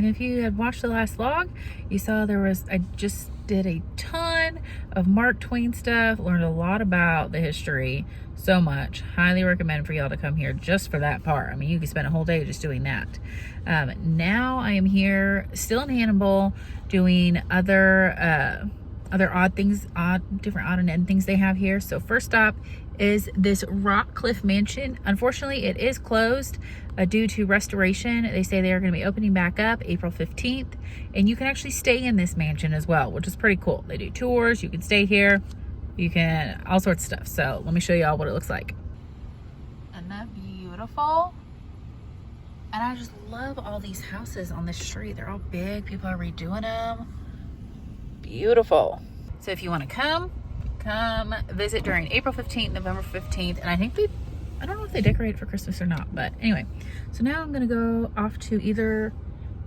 if you had watched the last vlog, you saw I just did a ton of Mark Twain stuff, learned a lot about the history, so much. Highly recommend for y'all to come here just for that part. I mean, you can spend a whole day just doing that. Now I am here still in Hannibal doing other odd things, different odd and end things they have here. So first stop is this Rock Cliff Mansion. Unfortunately, it is closed due to restoration. They say they are going to be opening back up April 15th, and you can actually stay in this mansion as well, which is pretty cool. They do tours, you can stay here, you can, all sorts of stuff. So let me show y'all what it looks like. Isn't that beautiful? And I just love all these houses on this street. They're all big, people are redoing them. Beautiful. So if you want to come visit during April 15th, November 15th, and I don't know if they decorate for Christmas or not, but anyway. So now I'm gonna go off to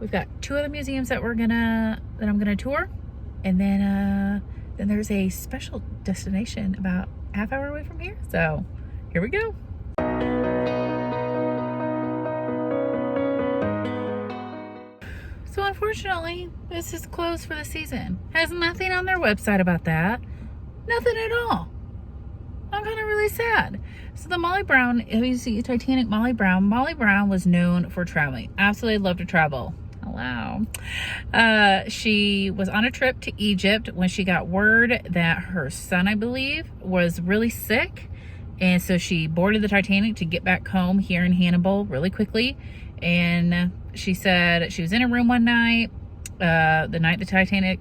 we've got 2 other museums that I'm gonna tour, and then there's a special destination about a half hour away from here. So here we go. So unfortunately, this is closed for the season. Has nothing on their website about that. Nothing at all. I'm kind of really sad. So the Molly Brown, you see Titanic Molly Brown. Molly Brown was known for traveling. Absolutely loved to travel. Hello. She was on a trip to Egypt when she got word that her son, I believe, was really sick. And so she boarded the Titanic to get back home here in Hannibal really quickly. And she said she was in a room one night, the night the Titanic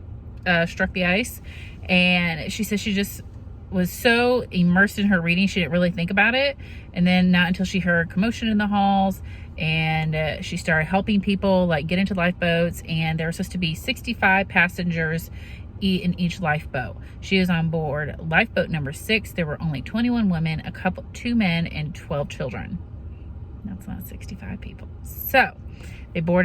struck the ice. And she said she just was so immersed in her reading, she didn't really think about it. And then not until she heard commotion in the halls, and she started helping people like get into lifeboats. And there were supposed to be 65 passengers in each lifeboat. She was on board lifeboat number 6. There were only 21 women, 2 men, and 12 children. That's not 65 people. So they were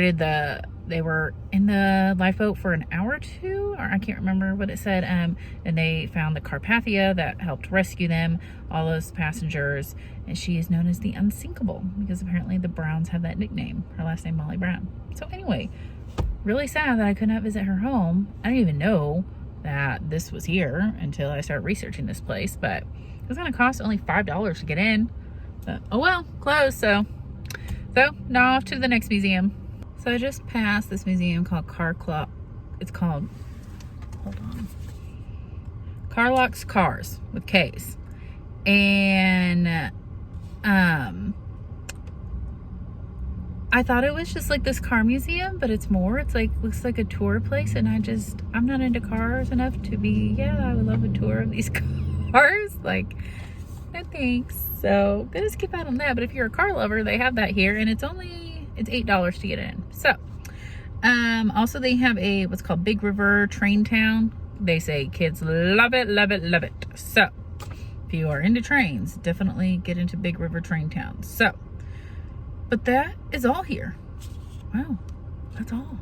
in the lifeboat for an hour or 2, or I can't remember what it said. And they found the Carpathia that helped rescue them, all those passengers. And she is known as the Unsinkable because apparently the Browns have that nickname. Her last name, Molly Brown. So anyway, really sad that I could not visit her home. I didn't even know that this was here until I started researching this place. But it was going to cost only $5 to get in. But, oh well, closed. So now off to the next museum. So I just passed this museum called it's called, hold on, Carlock's Cars with K's. And I thought it was just like this car museum, but it's more. It's like, looks like a tour place, and I'm not into cars enough to be, yeah, I would love a tour of these cars. Like, no thanks. So gonna skip out on that. But if you're a car lover, they have that here, and it's $8 to get in. So also they have what's called Big River Train Town. They say kids love it, love it, love it. So if you are into trains, definitely get into Big River Train Town. So, but that is all here. Wow, that's all.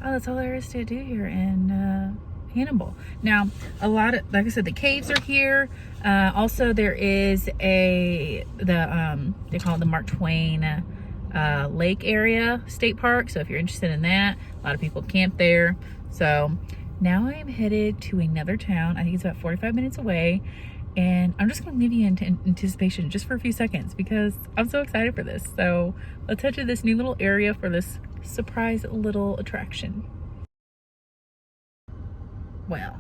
Oh, that's all there is to do here in Hannibal. Now, a lot of, like I said, the caves are here. Also, there is they call it the Mark Twain Lake area state park. So if you're interested in that, a lot of people camp there. So now I am headed to another town. I think it's about 45 minutes away. And I'm just going to leave you in anticipation just for a few seconds because I'm so excited for this. So let's head to this new little area for this surprise little attraction. Well,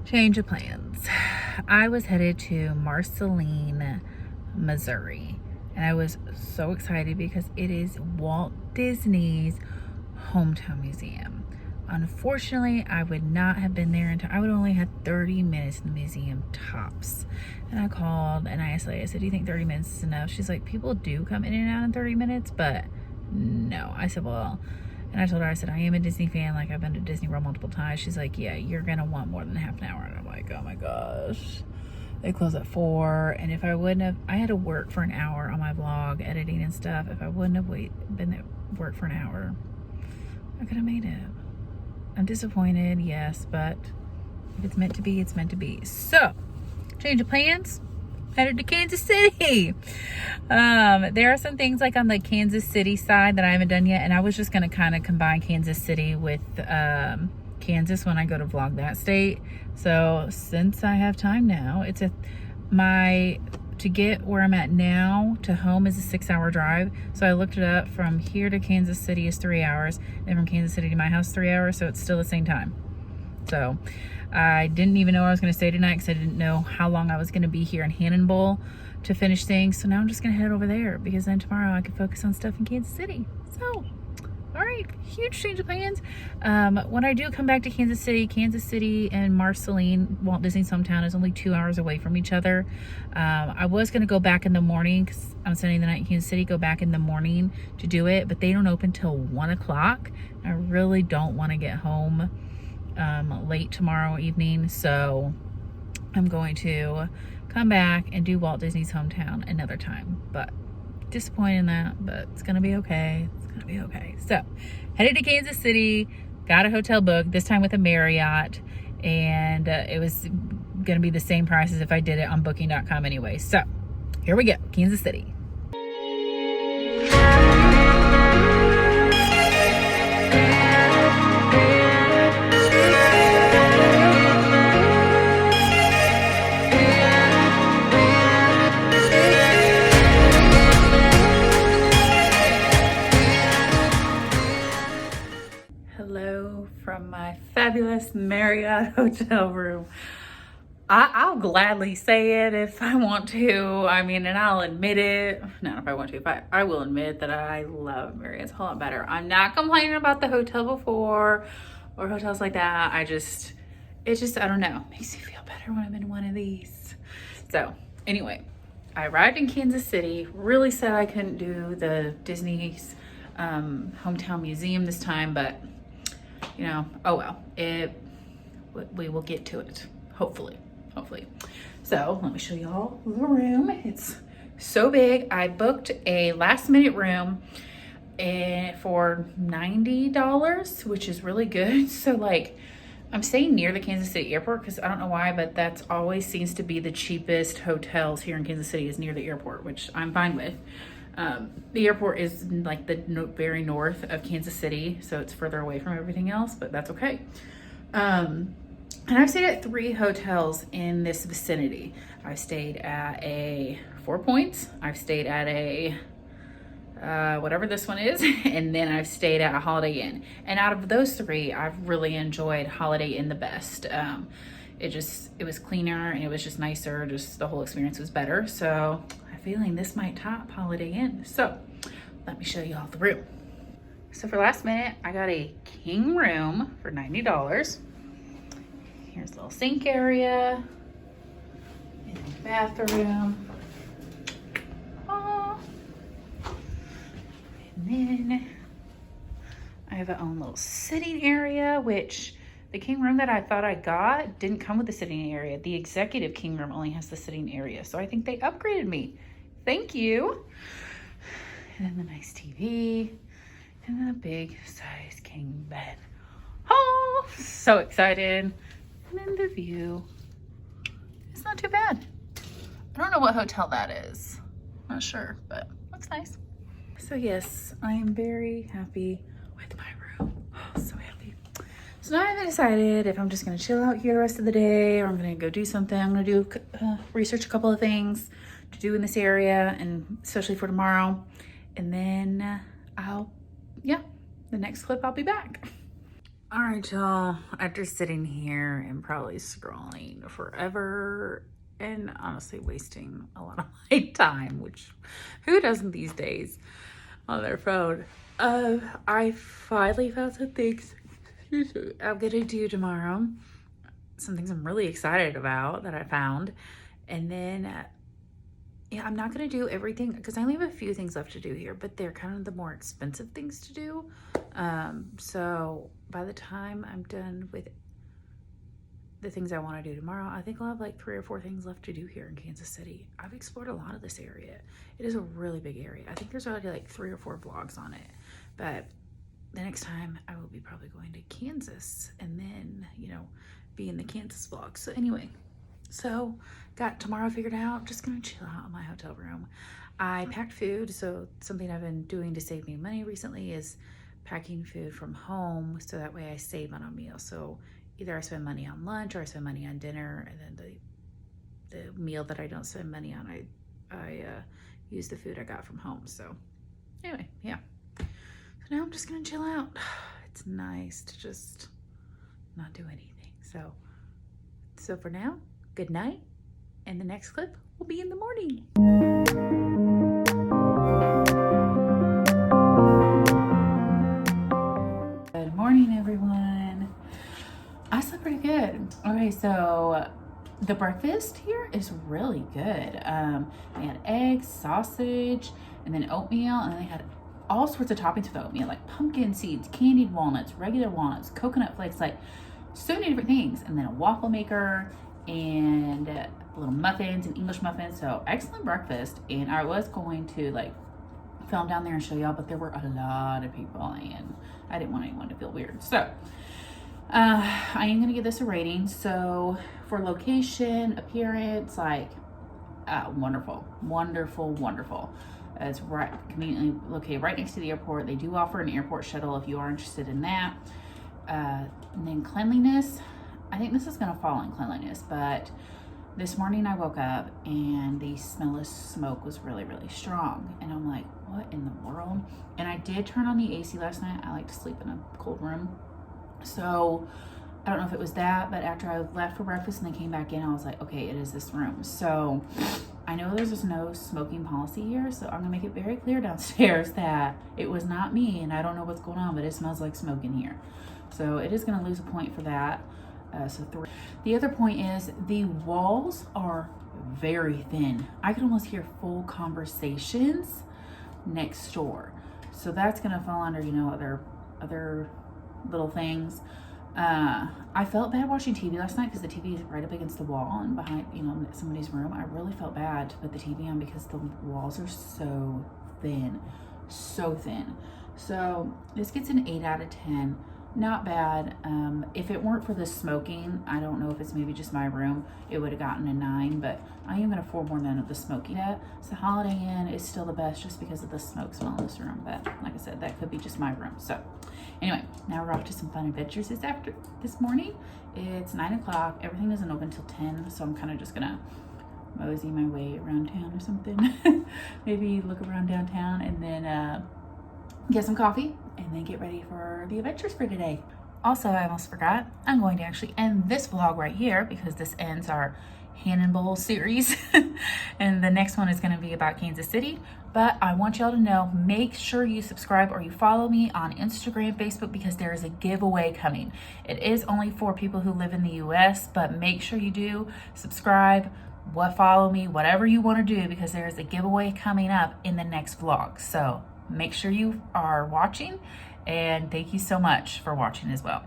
change of plans. I was headed to Marceline, Missouri. And I was so excited because it is Walt Disney's hometown museum. Unfortunately, I would not have been there until I would only have 30 minutes in the museum tops. And I called and I asked Leia, I said, do you think 30 minutes is enough? She's like, people do come in and out in 30 minutes, but no. I said, well, and I told her, I said, I am a Disney fan. Like, I've been to Disney World multiple times. She's like, yeah, you're going to want more than half an hour. And I'm like, oh my gosh. They close at 4. And if I wouldn't have, I had to work for an hour on my vlog, editing and stuff. If I wouldn't have been at work for an hour, I could have made it. I'm disappointed, yes, but if it's meant to be, it's meant to be. So, change of plans. headed to Kansas City. There are some things like on the Kansas City side that I haven't done yet, and I was just going to kind of combine Kansas City with Kansas when I go to vlog that state. So since I have time now, to get where I'm at now to home is a 6-hour drive. So I looked it up. From here to Kansas City is 3 hours, and from Kansas City to my house 3 hours, so it's still the same time. So I didn't even know where I was going to stay tonight because I didn't know how long I was going to be here in Hannibal to finish things. So now I'm just going to head over there because then tomorrow I can focus on stuff in Kansas City. So, all right, huge change of plans. When I do come back to Kansas City and Marceline, Walt Disney's hometown, is only 2 hours away from each other. I was going to go back in the morning because I'm spending the night in Kansas City, go back in the morning to do it, but they don't open till 1 o'clock. I really don't want to get home late tomorrow evening, so I'm going to come back and do Walt Disney's hometown another time. But disappointed in that, but it's gonna be okay. It's gonna be okay. So headed to Kansas City, got a hotel booked, this time with a Marriott, and it was gonna be the same price as if I did it on booking.com anyway. So here we go, Kansas City. Hello from my fabulous Marriott hotel room. I'll gladly say it if I want to. I mean, and I'll admit it. Not if I want to. If I will admit that I love Marriott's a whole lot better. I'm not complaining about the hotel before or hotels like that. I don't know. Makes me feel better when I'm in one of these. So anyway, I arrived in Kansas City. Really sad I couldn't do the Disney's hometown museum this time, but you know, oh well. We will get to it. Hopefully. So let me show y'all the room. It's so big. I booked a last minute room for $90, which is really good. So like, I'm staying near the Kansas City airport because I don't know why, but that's always seems to be the cheapest hotels here in Kansas City is near the airport, which I'm fine with. The airport is like the very north of Kansas City, so it's further away from everything else, but that's okay. And I've stayed at 3 hotels in this vicinity. I've stayed at a Four Points. I've stayed at a whatever this one is, and then I've stayed at a Holiday Inn. And out of those 3, I've really enjoyed Holiday Inn the best. It was cleaner and it was just nicer. Just the whole experience was better. So I'm feeling this might top Holiday Inn. So let me show you all the room. So for last minute, I got a king room for $90. Here's a little sink area and the bathroom. Oh. And then I have my own little sitting area, which the king room that I thought I got didn't come with the sitting area. The executive king room only has the sitting area. So I think they upgraded me. Thank you. And then the nice TV and then a big size king bed. Oh, so excited. And then the view. It's not too bad. I don't know what hotel that is. Not sure, but looks nice. So yes, I am very happy with my room. Oh, so happy. So now I've decided if I'm just gonna chill out here the rest of the day or I'm gonna go do something. I'm gonna do research a couple of things to do in this area, and especially for tomorrow. And then the next clip I'll be back. All right, y'all, after sitting here and probably scrolling forever and honestly wasting a lot of my time, which who doesn't these days on their phone, I finally found some things I'm gonna do tomorrow. Some things I'm really excited about that I found. And then, yeah, I'm not gonna do everything because I only have a few things left to do here, but they're kind of the more expensive things to do. So by the time I'm done with the things I want to do tomorrow, I think I'll have like 3 or 4 things left to do here in Kansas City. I've explored a lot of this area. It is a really big area. I think there's already like 3 or 4 vlogs on it, but the next time I will be probably going to Kansas and then, you know, be in the Kansas vlog. So anyway, So got tomorrow figured out. Just gonna chill out in my hotel room. I packed food, so something I've been doing to save me money recently is packing food from home, so that way I save on a meal. So either I spend money on lunch or I spend money on dinner, and then the meal that I don't spend money on, I use the food I got from home. So anyway, yeah. So now I'm just gonna chill out. It's nice to just not do anything. So for now, good night, and the next clip will be in the morning. Good morning, everyone. I slept pretty good. Okay, so the breakfast here is really good. They had eggs, sausage, and then oatmeal, and they had all sorts of toppings for the oatmeal, like pumpkin seeds, candied walnuts, regular walnuts, coconut flakes, like so many different things, and then a waffle maker and little muffins and English muffins. So excellent breakfast. And I was going to like film down there and show y'all, but there were a lot of people and I didn't want anyone to feel weird. So I am gonna give this a rating. So for location, appearance, like wonderful. It's right conveniently located right next to the airport. They do offer an airport shuttle if you are interested in that. And then cleanliness, I think this is gonna fall in cleanliness, but this morning I woke up and the smell of smoke was really strong, and I'm like, what in the world? And I did turn on the AC last night. I like to sleep in a cold room, so I don't know if it was that, but after I left for breakfast and then came back in, I was like, okay, it is this room. So I know there's just no smoking policy here, so I'm gonna make it very clear downstairs that it was not me, and I don't know what's going on, but it smells like smoke in here. So it is gonna lose a point for that. So 3. The other point is the walls are very thin. I could almost hear full conversations next door. So that's gonna fall under, you know, other little things. I felt bad watching TV last night because the TV is right up against the wall and behind, you know, somebody's room. I really felt bad to put the TV on because the walls are so thin. So this gets an 8 out of 10. Not bad. If it weren't for the smoking, I don't know if it's maybe just my room, it would have gotten a 9, but I am gonna 4 more than of the smoking. It's the Holiday Inn is still the best just because of the smoke smell in this room, but like I said, that could be just my room. So anyway, now we're off to some fun adventures this morning. It's 9 o'clock. Everything doesn't open till 10, so I'm kind of just gonna mosey my way around town or something. Maybe look around downtown and then get some coffee and then get ready for the adventures for today. Also, I almost forgot, I'm going to actually end this vlog right here because this ends our Hannibal series and the next one is going to be about Kansas City. But I want y'all to know, make sure you subscribe or you follow me on Instagram, Facebook, because there is a giveaway coming. It is only for people who live in the US, but make sure you do subscribe, follow me, whatever you want to do, because there is a giveaway coming up in the next vlog. So make sure you are watching, and thank you so much for watching as well.